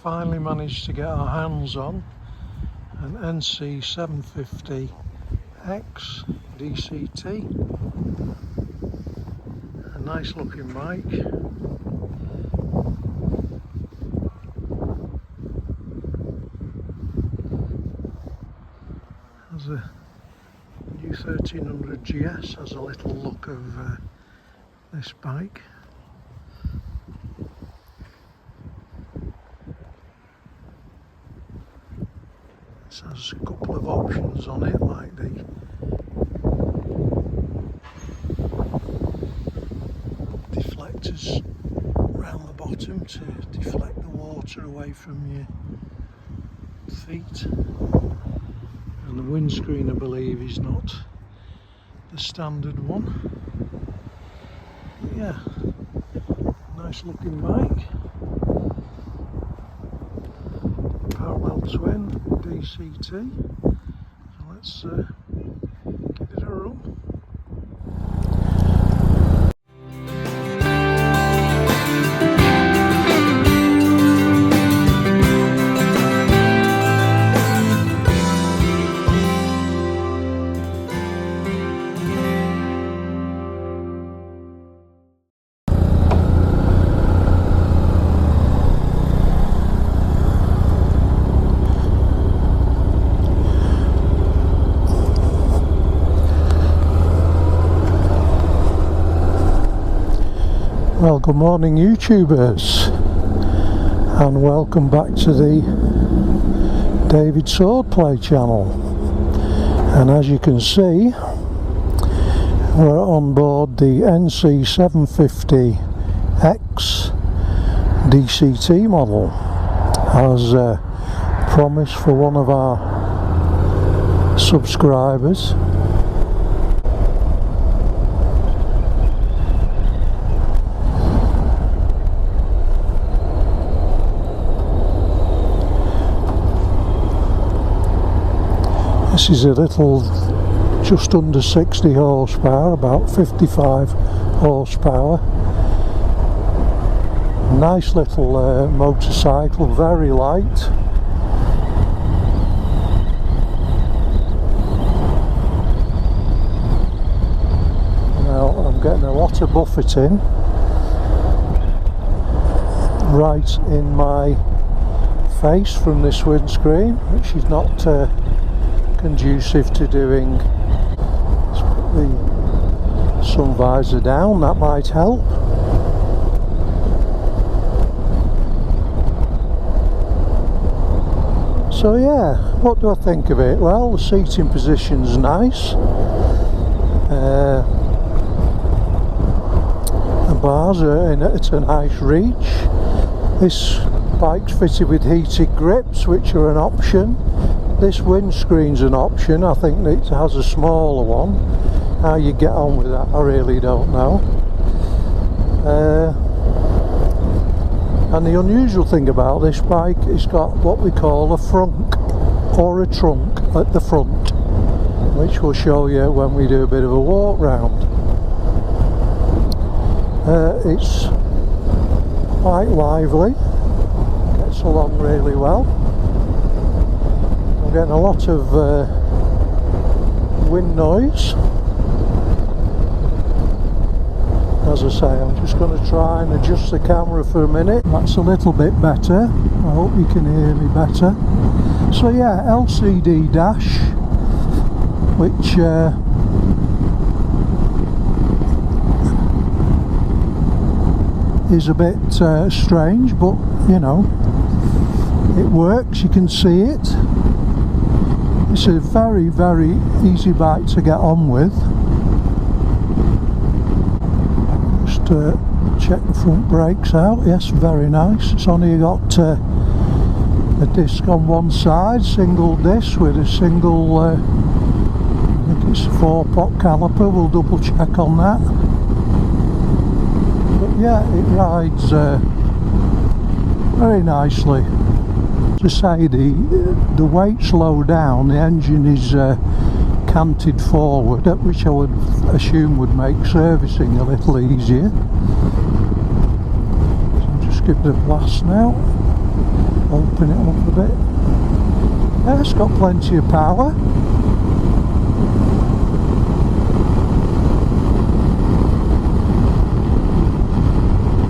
finally managed to get our hands on an NC 750 X DCT. A nice looking bike. Has a new 1300 GS, has a little look of this bike. This has a couple of options on it, like the deflectors round the bottom to deflect the water away from your feet, and the windscreen, I believe, is not the standard one. But yeah, nice looking bike. Parallel twin DCT. So let's give it a run. Well, good morning YouTubers, and welcome back to the David Swordplay channel. And as you can see, we're on board the NC 750 X DCT model, as promised for one of our subscribers. This is a little, just under 60 horsepower, about 55 horsepower. Nice little motorcycle, very light. Now I'm getting a lot of buffeting right in my face from this windscreen, which is not conducive to doing. Let's put the sun visor down, that might help. So yeah, what do I think of it? Well, the seating position's nice. The bars are at a nice reach. This bike's fitted with heated grips, which are an option. This windscreen's an option. I think it has a smaller one. How you get on with that, I really don't know. And the unusual thing about this bike, it's got what we call a frunk or a trunk at the front, which we'll show you when we do a bit of a walk round. It's quite lively, gets along really well. Getting a lot of wind noise. As I say, I'm just going to try and adjust the camera for a minute. That's a little bit better. I hope you can hear me better. So yeah, LCD dash, which is a bit strange, but you know, it works, you can see it. It's a very, very easy bike to get on with. Just check the front brakes out. Yes, very nice. It's only got a disc on one side, single disc with a single, I think it's a 4-pot caliper. We'll double check on that. But yeah, it rides very nicely. To say the weight's low down, the engine is canted forward, which I would assume would make servicing a little easier. So just give it a blast now. Open it up a bit. Yeah, it's got plenty of power.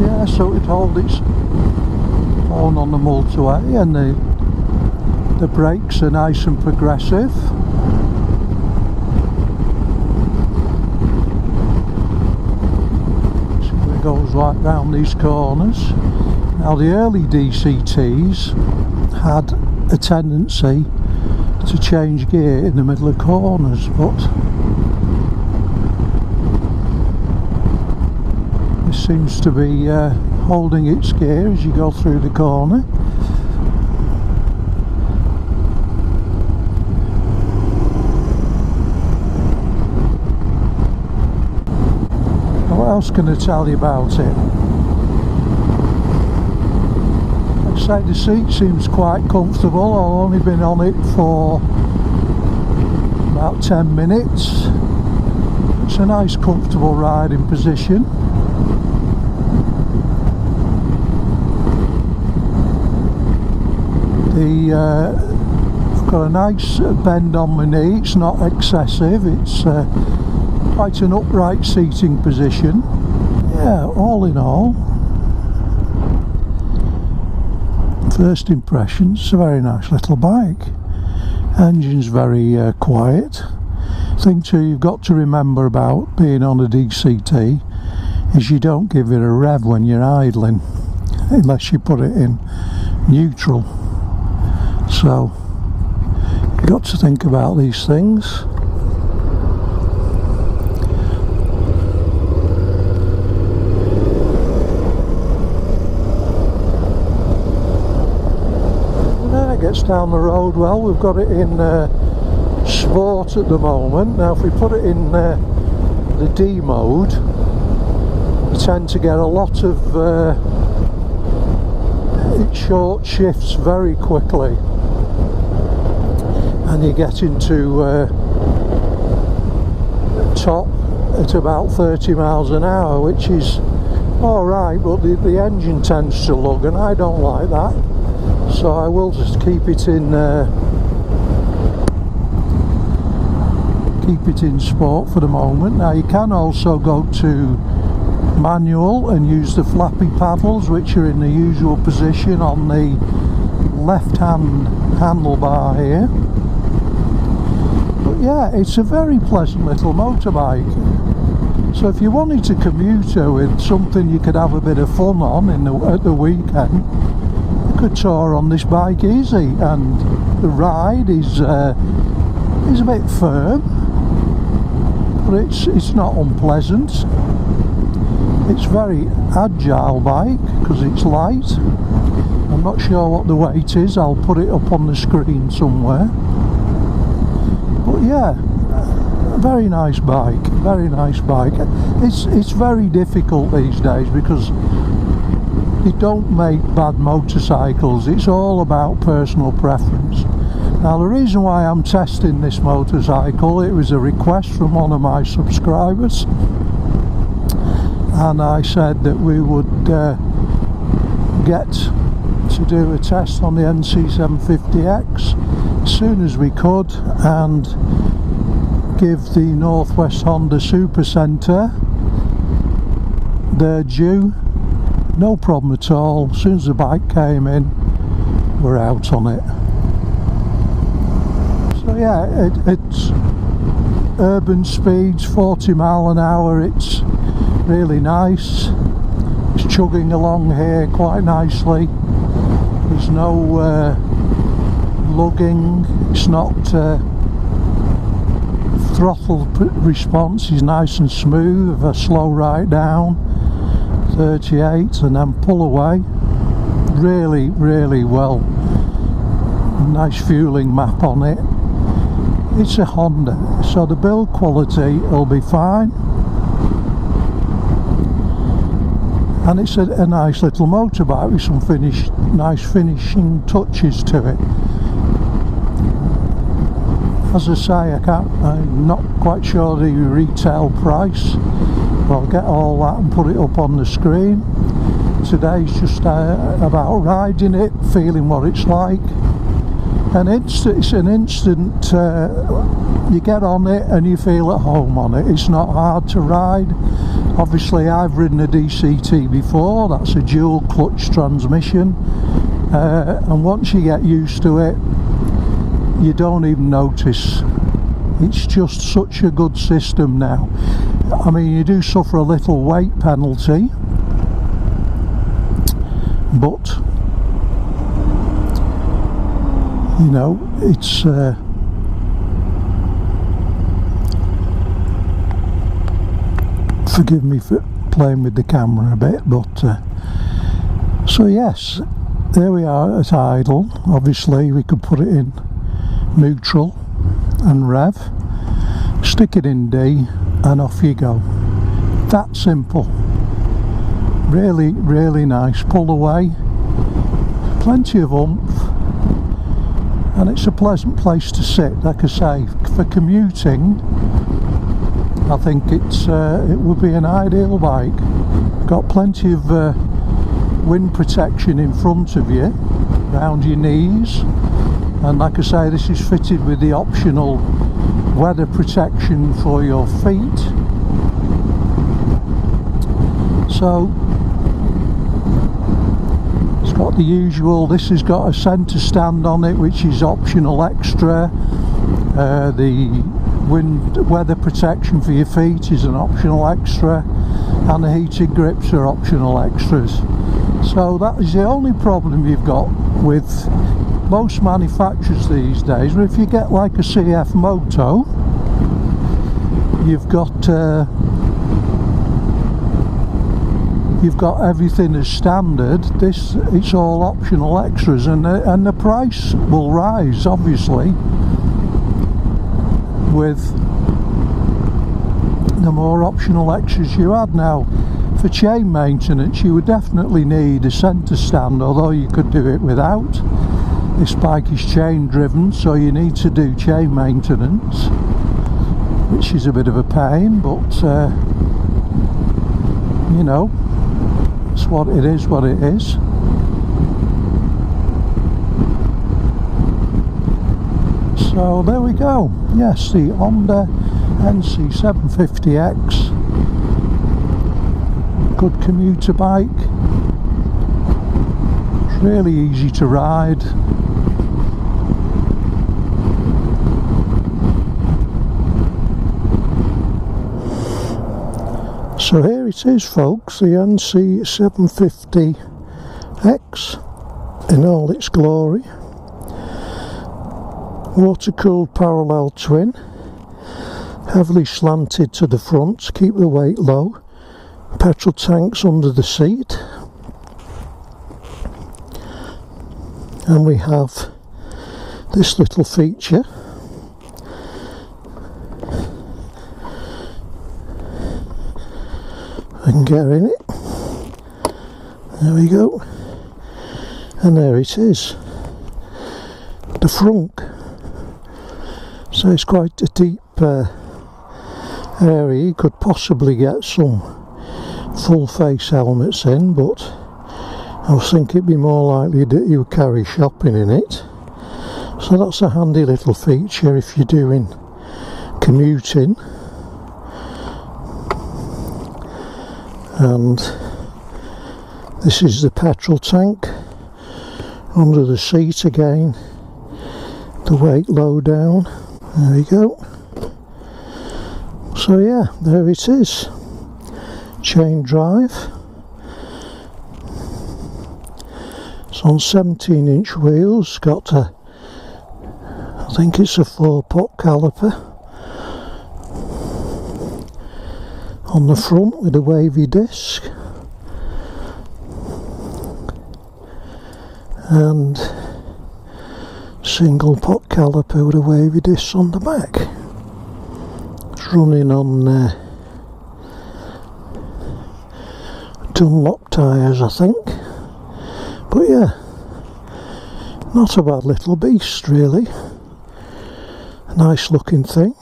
Yeah, so it hold its own on the motorway, and the brakes are nice and progressive. So it goes right round these corners. Now the early DCTs had a tendency to change gear in the middle of corners, but this seems to be holding its gear as you go through the corner. Now, what else can I tell you about it? Like I say, the seat seems quite comfortable. I've only been on it for about 10 minutes. It's a nice comfortable riding position. I've got a nice bend on my knee. It's not excessive. It's quite an upright seating position. Yeah, all in all, first impressions, it's a very nice little bike. Engine's very quiet. Thing too you've got to remember about being on a DCT is you don't give it a rev when you're idling, unless you put it in neutral. So you've got to think about these things. Now it gets down the road well. We've got it in sport at the moment. Now if we put it in the D mode, we tend to get a lot of short shifts very quickly, and you get into top at about 30 miles an hour, which is alright, but the engine tends to lug, and I don't like that, so I will just keep it in sport for the moment. Now you can also go to manual and use the flappy paddles, which are in the usual position on the left hand handlebar here. But yeah, it's a very pleasant little motorbike. So if you wanted to commuter with something you could have a bit of fun on at the weekend, you could tour on this bike easy, and the ride is a bit firm, but it's not unpleasant. It's very agile bike because it's light. I'm not sure what the weight is. I'll put it up on the screen somewhere. But yeah, very nice bike. Very nice bike. It's very difficult these days because they don't make bad motorcycles. It's all about personal preference. Now the reason why I'm testing this motorcycle, it was a request from one of my subscribers, and I said that we would get to do a test on the NC750X as soon as we could, and give the Northwest Honda Super Centre their due. No problem at all. As soon as the bike came in, we're out on it. So yeah, it's urban speeds, 40 mile an hour. It's really nice. It's chugging along here quite nicely. There's no lugging. It's not throttle response is nice and smooth. A slow right down 38 and then pull away. Really well. Nice fueling map on it. It's a Honda, so the build quality will be fine. And it's a nice little motorbike with some nice finishing touches to it. As I say, I'm not quite sure the retail price, but I'll get all that and put it up on the screen. Today's just about riding it, feeling what it's like. And it's an instant, you get on it and you feel at home on it. It's not hard to ride. Obviously I've ridden a DCT before, that's a dual clutch transmission, and once you get used to it, you don't even notice. It's just such a good system now. I mean, you do suffer a little weight penalty, but you know, it's forgive me for playing with the camera a bit, but so yes, there we are at idle. Obviously we could put it in neutral and rev, stick it in D, and off you go. That simple. Really, really nice. Pull away, plenty of oomph, and it's a pleasant place to sit. Like I say, for commuting, I think it would be an ideal bike. Got plenty of wind protection in front of you, around your knees, and like I say, this is fitted with the optional weather protection for your feet. So it's got the usual, this has got a centre stand on it which is optional extra. The weather protection for your feet is an optional extra, and the heated grips are optional extras. So that is the only problem you've got with most manufacturers these days. But if you get like a CF Moto, you've got everything as standard. This, it's all optional extras, and the price will rise obviously with the more optional extras you add. Now for chain maintenance you would definitely need a centre stand, although you could do it without. This bike is chain driven, so you need to do chain maintenance, which is a bit of a pain, but you know, it's what it is, what it is. So there we go. Yes, the Honda NC750X, good commuter bike. It's really easy to ride. So here it is, folks, the NC750X in all its glory. Water-cooled parallel twin, heavily slanted to the front to keep the weight low. Petrol tanks under the seat, and we have this little feature. I can get in it. There we go, and there it is, the frunk. So it's quite a deep area. You could possibly get some full face helmets in, but I was thinking it'd be more likely that you would carry shopping in it. So that's a handy little feature if you're doing commuting. And this is the petrol tank under the seat again, the weight low down. There we go. So yeah, there it is. Chain drive. It's on 17-inch wheels. Got a, I think it's a 4-pot caliper on the front with a wavy disc, and single pot caliper with a wavy disc on the back. It's running on Dunlop tyres, I think, but yeah, not a bad little beast really. A nice looking thing.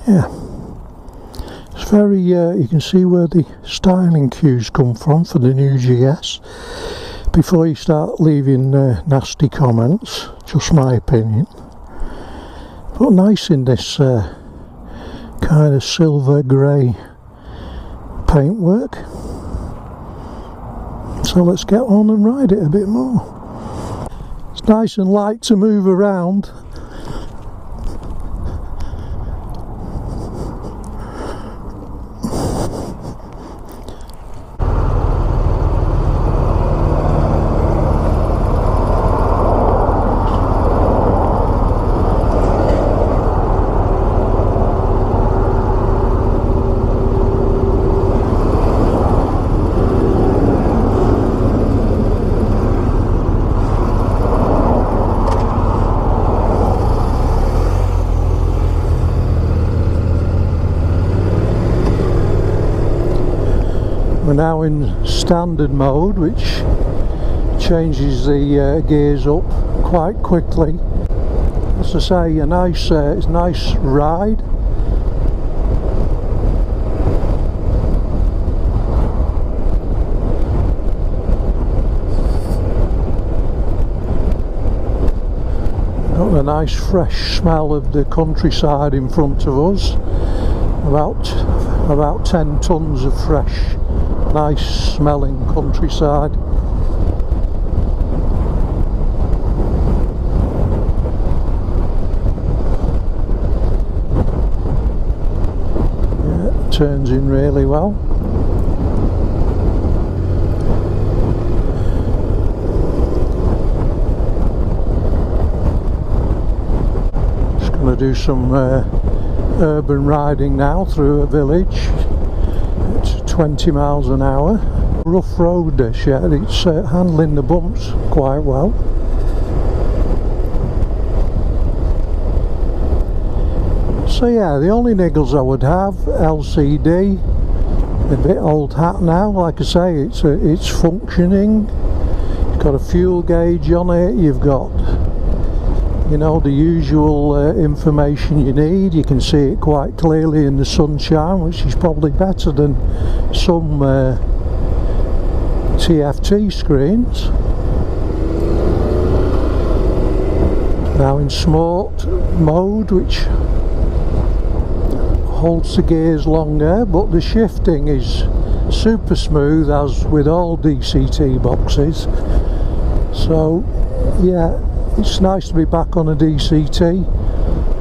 Yeah, it's very, you can see where the styling cues come from for the new GS. Before you start leaving nasty comments, just my opinion. But nice in this kind of silver grey paintwork. So let's get on and ride it a bit more. It's nice and light to move around. We're now in standard mode, which changes the gears up quite quickly. As I say, it's a nice ride. Got a nice fresh smell of the countryside in front of us. About 10 tons of fresh, nice smelling countryside. Yeah, turns in really well. Just going to do some urban riding now through a village at 20 miles an hour. Rough road this, yeah, it's handling the bumps quite well. So yeah, the only niggles I would have, LCD, a bit old hat now, like I say, it's functioning. It's got a fuel gauge on it, you've got, you know, the usual information you need. You can see it quite clearly in the sunshine, which is probably better than some TFT screens. Now in sport mode, which holds the gears longer, but the shifting is super smooth, as with all DCT boxes. So yeah, it's nice to be back on a DCT,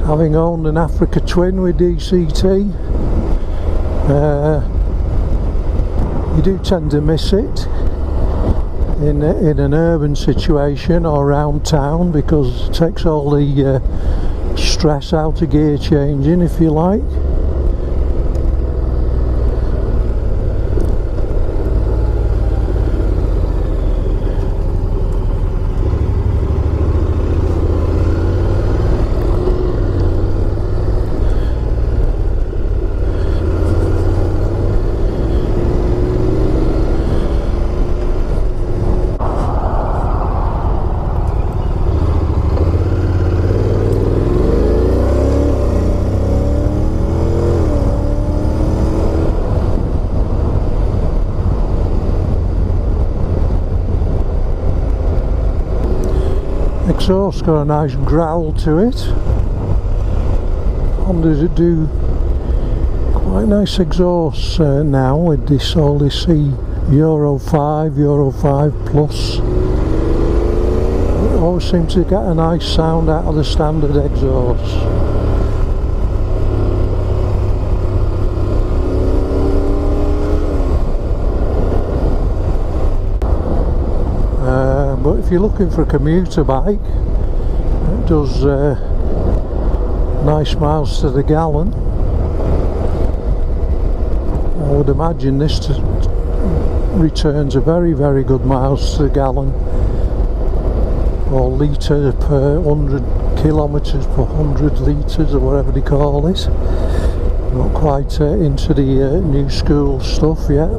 having owned an Africa Twin with DCT. You do tend to miss it in an urban situation or around town, because it takes all the stress out of gear changing, if you like. Exhaust got a nice growl to it. Hondas do quite nice exhausts now with this all this Euro 5, Euro 5 Plus. It always seems to get a nice sound out of the standard exhaust. But if you're looking for a commuter bike, it does nice miles to the gallon. I would imagine this returns a very, very good miles to the gallon, or litre per 100 kilometres per 100 litres, or whatever they call it. Not quite into the new school stuff yet.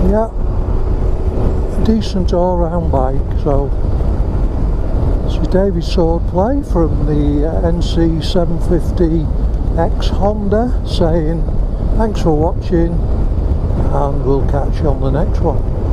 Yeah, decent all-round bike. So this is David Swordplay from the NC 750X Honda saying Thanks for watching, and we'll catch you on the next one.